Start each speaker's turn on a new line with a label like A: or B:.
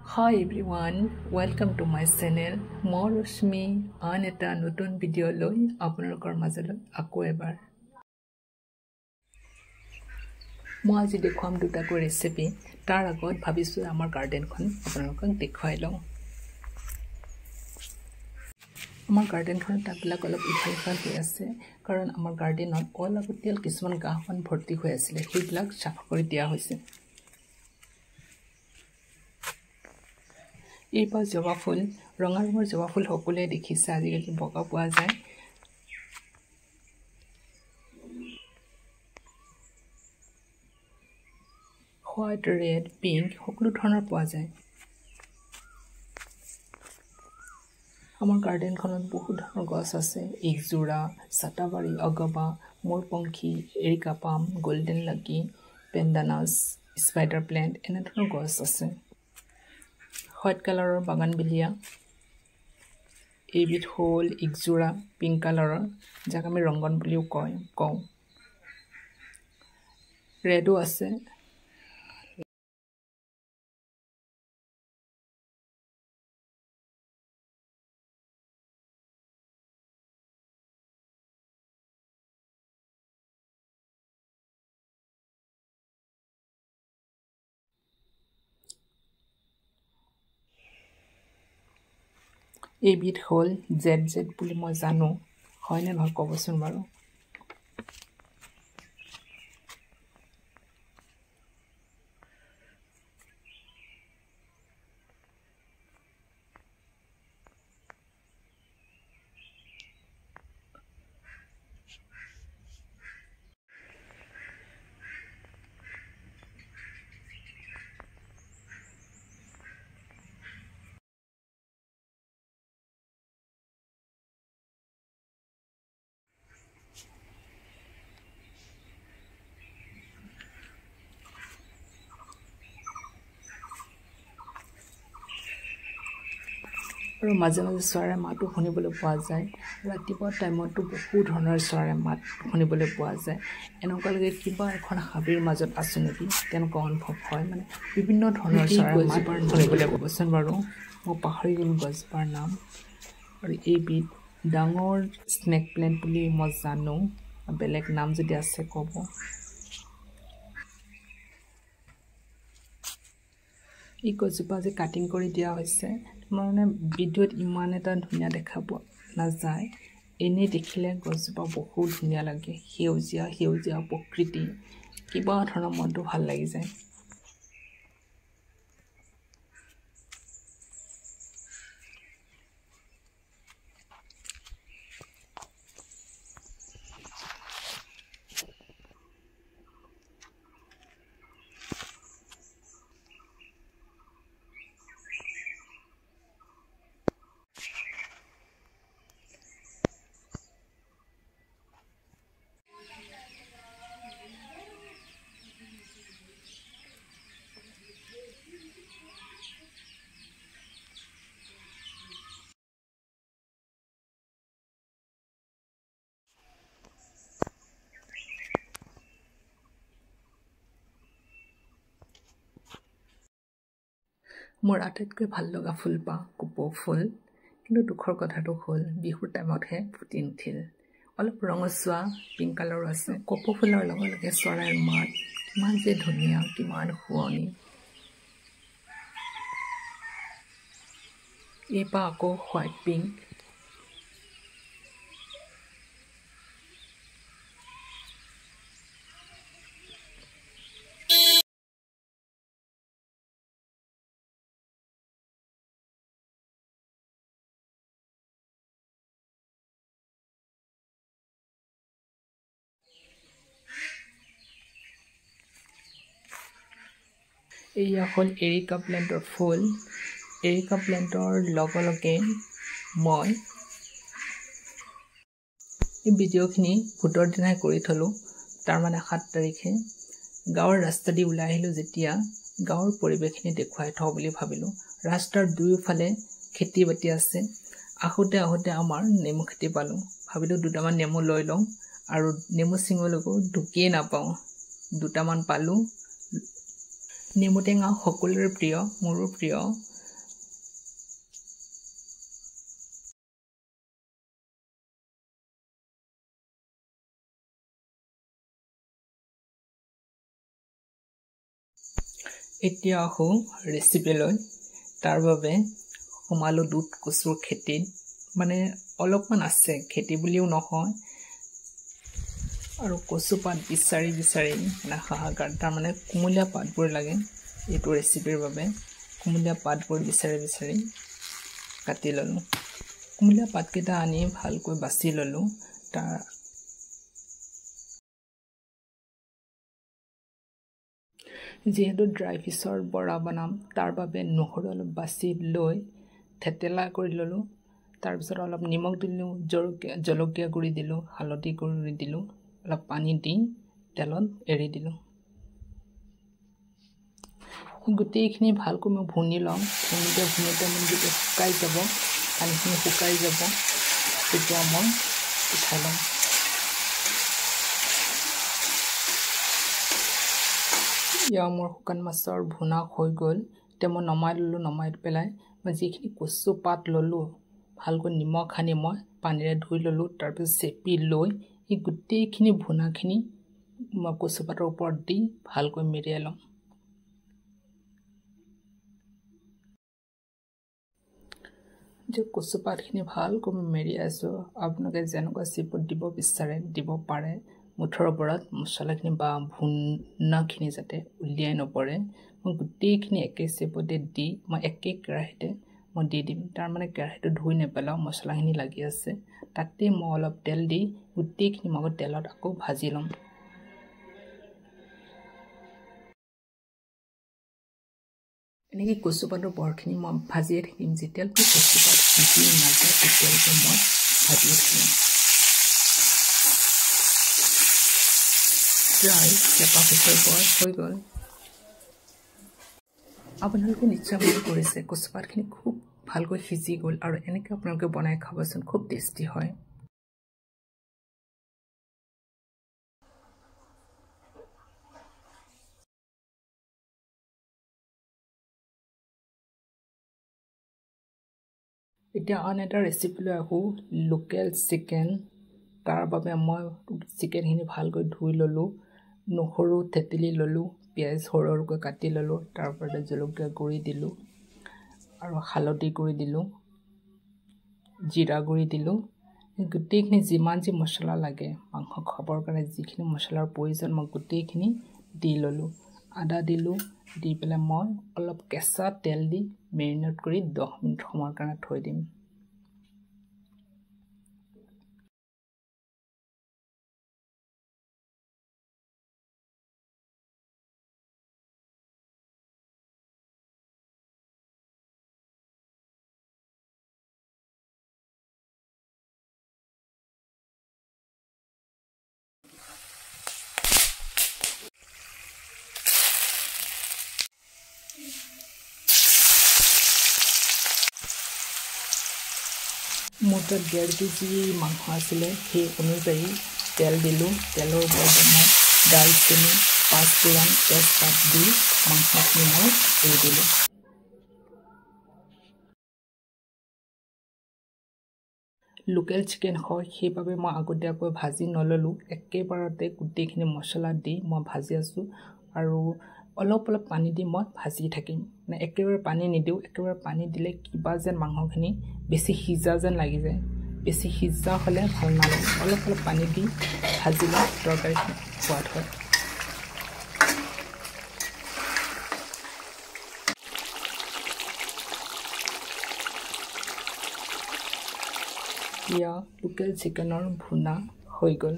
A: Hi everyone, welcome to my channel. মই ৰশ্মি আন এটা নতুন ভিডিঅ' লৈ আপোনালোকৰ মাজলৈ আকৌ এবাৰ মই আজি দেখুৱাম দুটাকৈ ৰেচিপি তাৰ আগত ভাবিছোঁ আমাৰ গাৰ্ডেনখন আপোনালোকক দেখুৱাই লওঁ আমাৰ গাৰ্ডেনখনৰ টাববিলাক অলপ ইফাল হৈ আছে কাৰণ আমাৰ গাৰ্ডেনত অলাগতিয়াল কিছুমান গাহখন ভৰ্তি হৈ আছিল সেইবিলাক সাফ কৰি দিয়া হৈছে এইবা জবা ফুল ৰঙা ৰঙৰ জবা ফুল সকলোৱে দেখিছে আজিকালি বগা পোৱা যায় হোৱাইট ৰেড পিংক সকলো ধৰণৰ পোৱা যায় আমাৰ গাৰ্ডেনখনত বহুত ধৰণৰ গছ আছে ইকজোৰা সাতাবাৰী অগবা মোৰপংখী এৰিকা পাম গোল্ডেন লাকি পেণ্ডানাছ স্পাইডাৰ প্লেণ্ট এনে ধৰণৰ গছ আছে হোৱাইট কালাৰৰ বাগানবিলিয়া এইবিধ হ'ল ইকজোৰা পিংক কালাৰৰ যাক আমি ৰংগন বুলিও কওঁ ৰেডো আছে এইবিধ হ'ল জেড বুলি মই জানো হয়নে নহয় ক'বচোন বাৰু আৰু মাজে মাজে চৰাইৰ মাতো শুনিবলৈ পোৱা যায় ৰাতিপুৱা টাইমতো বহু ধৰণৰ চৰাইৰ মাত শুনিবলৈ পোৱা যায় এনেকুৱা লাগে কিবা এখন হাবিৰ মাজত আছো নেকি তেনেকুৱা অনুভৱ হয় মানে বিভিন্ন ধৰণৰ চৰাইৰ মাত শুনিবলৈ ক'বচোন বাৰু মই পাহৰি গ'লোঁ গছজোপাৰ নাম আৰু এইবিধ ডাঙৰ স্নেক প্লেণ্ট বুলি মই জানো বেলেগ নাম যদি আছে ক'ব এই গছজোপা যে কাটিং কৰি দিয়া হৈছে মানে ভিডিঅ'ত ইমান এটা ধুনীয়া দেখা পোৱা নাযায় এনেই দেখিলে গছজোপা বহুত ধুনীয়া লাগে সেউজীয়া প্ৰকৃতি কিবা ধৰণৰ মনটো ভাল লাগি যায় মোৰ আটাইতকৈ ভাল লগা ফুলপাহ কপৌ ফুল কিন্তু দুখৰ কথাটো হ'ল বিহুৰ টাইমতহে ফুটি নুঠিল অলপ ৰঙচুৱা পিংক কালাৰো আছে কপৌ ফুলৰ লগে লগে চৰাইৰ মাত কিমান যে ধুনীয়া কিমান শুৱনি এইবাৰ আকৌ হোৱাইট পিংক এয়া হ'ল এৰিকা প্লেণ্টৰ ফুল এৰিকা প্লেণ্টৰ লগে লগে মই এই ভিডিঅ'খিনি ভোটৰ দিনাই কৰি থলোঁ তাৰমানে 7 তাৰিখে গাঁৱৰ ৰাস্তা দি ওলাই আহিলোঁ যেতিয়া গাঁৱৰ পৰিৱেশখিনি দেখুৱাই থওঁ বুলি ভাবিলোঁ ৰাস্তাৰ দুয়োফালে খেতি বাতি আছে আহোঁতে আমাৰ নেমু খেতি পালোঁ ভাবিলোঁ দুটামান নেমু লৈ লওঁ আৰু নেমু ছিঙিবলৈকো ঢুকিয়ে নাপাওঁ দুটামান পালোঁ নেমু টেঙা সকলোৰে প্ৰিয় মোৰো প্ৰিয় এতিয়া আহোঁ ৰেচিপিলৈ। তাৰ বাবে সোমালোঁ দুধ কচুৰ খেতিত, মানে অলপমান আছে, খেতি বুলিও নহয়, আৰু কচু পাত বিচাৰি মানে হাহাকাৰ। তাৰমানে কুমলীয়া পাতবোৰ লাগে এইটো ৰেচিপিৰ বাবে। কুমলীয়া পাতবোৰ বিচাৰি কাটি ল'লোঁ। কুমলীয়া পাতকেইটা আনি ভালকৈ বাছি ল'লোঁ। যিহেতু ড্ৰাই ফিছৰ বৰা বনাম, তাৰ বাবে নহৰু অলপ বাছি লৈ থেতেলা কৰি ল'লোঁ। তাৰপিছত অলপ নিমখ দিলোঁ, জলকীয়া গুড়ি দিলোঁ, হালধি গুড়ি দিলোঁ, অলপ পানী দি তেলত এৰি দিলোঁ। গোটেইখিনি ভালকৈ মই ভুনি ল'ম। ভুনোতে মানে যেতিয়া শুকাই যাব, পানীখিনি শুকাই যাব, তেতিয়া মই উঠাই ল'ম। এয়া মোৰ শুকান মাছৰ ভুনা হৈ গ'ল। এতিয়া মই নমাই ল'লোঁ। নমাই পেলাই মই যিখিনি কচু পাত ল'লোঁ, ভালকৈ নিমখ সানি মই পানীৰে ধুই ল'লোঁ। তাৰপিছত চেপি লৈ এই গোটেইখিনি ভুনাখিনি মই কচু পাতৰ ওপৰত দি ভালকৈ মেৰিয়াই ল'ম। যে কচু পাতখিনি ভালকৈ মেৰিয়াইছোঁ। আপোনালোকে যেনেকুৱা চেপত দিব বিচাৰে দিব পাৰে। মুঠৰ ওপৰত মছলাখিনি বা ভুনাখিনি যাতে উলিয়াই নপৰে, মই গোটেইখিনি একে চেপতে দি মই একে কেৰাহীতে মই দি দিম। তাৰমানে কেৰাহীটো ধুই নেপেলাওঁ, মছলাখিনি লাগি আছে। তাতে মই অলপ তেল দি গোটেইখিনি মই তেলত আকৌ ভাজি ল'ম। এনেকৈ কচু পাতৰ বৰখিনি মই ভাজিয়ে থাকিম। যেতিয়ালৈকে কচু পাত সিজি নাযায় তেতিয়ালৈকে মই ভাজিয়ে থাকিম। প্ৰায় চেপা পিছৰ বৰ হৈ গ'ল। আপোনালোকে নিশ্চয় মন কৰিছে কচু পাতখিনি খুব ভালকৈ সিজি গ'ল, আৰু এনেকৈ আপোনালোকে বনাই খাবচোন, খুব টেষ্টি হয়। এতিয়া আন এটা ৰেচিপিলৈ আহোঁ, লোকেল চিকেন। তাৰ বাবে মই চিকেনখিনি ভালকৈ ধুই ল'লোঁ, নহৰু থেতেলি ল'লোঁ, পিঁয়াজ সৰু সৰুকৈ কাটি ল'লোঁ, তাৰ ওপৰতে জলকীয়া গুড়ি দিলোঁ আৰু হালধি গুড়ি দিলোঁ, জিৰা গুড়ি দিলোঁ। গোটেইখিনি যিমান যি মছলা লাগে মাংস খাবৰ কাৰণে, যিখিনি মছলাৰ প্ৰয়োজন মই গোটেইখিনি দি ল'লোঁ। আদা দিলোঁ, দি পেলাই মই অলপ কেঁচা তেল দি মেৰিনেট কৰি 10 মিনিট সময়ৰ কাৰণে থৈ দিম। মোৰ তাত 1.5 কেজি মাংস আছিলে, সেই অনুযায়ী তেল দিলোঁ। তেলৰ ওপৰতে মই দালচেনি, পাঁচফোৰণ, তেজপাত দি মাংসখিনি মই এৰি দিলোঁ। লোকেল চিকেন হয়, সেইবাবে মই আগতীয়াকৈ ভাজি নল'লোঁ। একেবাৰতে গোটেইখিনি মছলা দি মই ভাজি আছোঁ, আৰু অলপ পানী দি মই ভাজি থাকিম। মানে একেবাৰে পানী নিদিওঁ। একেবাৰে পানী দিলে কিবা যেন মাংসখিনি বেছি সিজা যেন লাগি যায়। বেছি সিজা হ'লে ভাল নালাগে। অলপ পানী দি ভাজিলে তৰকাৰীখিনি সোৱাদ হয়। এতিয়া লোকেল চিকেনৰ ভুনা হৈ গ'ল।